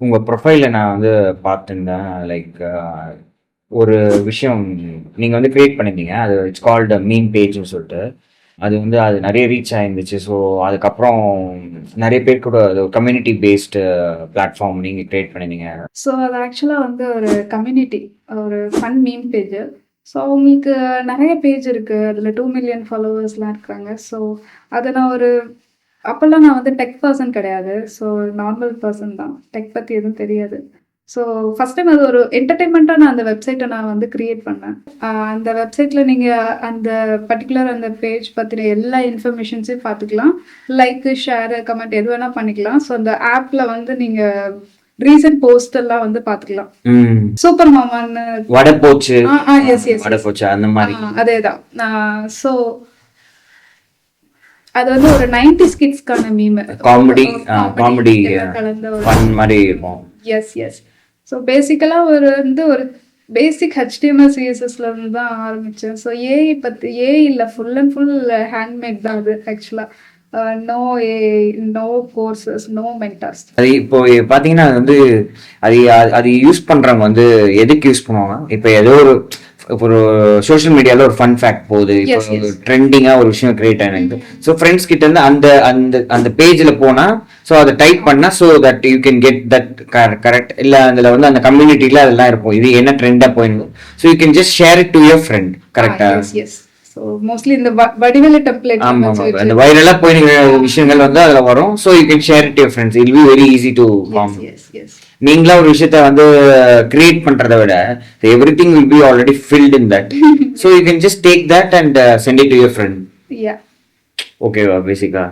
உங்க ப்ரொஃபைல நான் வந்து பார்த்துருந்தேன். லைக் ஒரு விஷயம் நீங்க வந்து கிரியேட் பண்ணியிருந்தீங்க. அது இட்ஸ் கால்டு மீன் பேஜ்னு சொல்லிட்டு. அது நிறைய ரீச் ஆயிருந்துச்சு. ஸோ அதுக்கப்புறம் நிறைய பேர் கூட அது கம்யூனிட்டி பேஸ்டு பிளாட்ஃபார்ம் நீங்க கிரியேட் பண்ணியிருந்தீங்க. ஸோ அது ஆக்சுவலாக வந்து ஒரு கம்யூனிட்டி, ஒரு ஃபன் மீம் பேஜ். ஸோ அவங்களுக்கு நிறைய பேஜ் இருக்கு. அதில் 2 மில்லியன் ஃபாலோவர்ஸ்லாம் இருக்கிறாங்க. ஸோ அதை நான் அப்போல்லாம் நான் வந்து டெக் பர்சன் கிடையாது. ஸோ நார்மல் பர்சன் தான். டெக் பற்றி எதுவும் தெரியாது. ஸோ ஃபஸ்ட் டைம் அது ஒரு என்டர்டைன்மெண்ட்டாக நான் அந்த வெப்சைட்டை நான் வந்து கிரியேட் பண்ணேன். அந்த வெப்சைட்டில் நீங்கள் அந்த பர்டிகுலர் அந்த பேஜ் பற்றின எல்லா இன்ஃபர்மேஷன்ஸையும் பார்த்துக்கலாம். லைக்கு, ஷேரு, கமெண்ட் எது வேணால் பண்ணிக்கலாம். ஸோ அந்த ஆப்பில் வந்து நீங்கள் ரீசன்ட் போஸ்ட் எல்லாம் வந்து பாத்துக்கலாம். சூப்பர் மாமான்னு வடை போச்சு, எஸ் எஸ் வடை போச்சு அந்த மாதிரி. அதேதான். ஸோ அது வந்து ஒரு 90s கிட்ஸ்க்கான மீம், காமெடி கலந்த ஒரு ஃபன் மாதிரி இருக்கும். S S. ஸோ பேசிக்கலா ஒரு பேசிக் HTML CSSல இருந்து தான் ஆரம்பிச்சேன். ஸோ ஏஐ பத்தி ஏஐ இல்லை, ஃபுல் அண்ட் ஃபுல் ஹேண்ட்மேட் தான் அது ஆக்சுவலா. No AI, no courses, no mentors. அது இப்போ பாத்தீங்கன்னா அது அது யூஸ் பண்றவங்க வந்து எதுக்கு யூஸ் பண்ணுவாங்க? இப்போ ஏதோ ஒரு சோஷியல் மீடியால ஒரு ஃபன் ஃபேக்ட் போகுது, இப்போ ட்ரெண்டிங்கா ஒரு விஷயம் கிரியேட் ஆயிருக்கு. ஸோ ஃப்ரெண்ட்ஸ் கிட்ட இருந்து அந்த அந்த அந்த பேஜ்ல போனா, ஸோ அதை டைப் பண்ணா, so that you can get that correct. இல்ல அதுல வந்து அந்த கம்யூனிட்டில அதெல்லாம் இருக்கும், இது என்ன ட்ரெண்டா போயிருக்கு. So you can just share it to your friend. கரெக்டா? ஸோ மோஸ்ட்லி இந்த வடிவேலு டெம்ப்ளேட், ஆமா அந்த வைரலா போயிருக்கிற விஷயங்கள் வந்து அதுல வரும். So you can share it your friends. It be very easy to form. நீங்களா ஒரு விஷயத்த வந்து கிரியேட் பண்றதை விட everything will be already filled in that. So you can just take that and send it to your friend. ஓகேவா பேசிக்கா?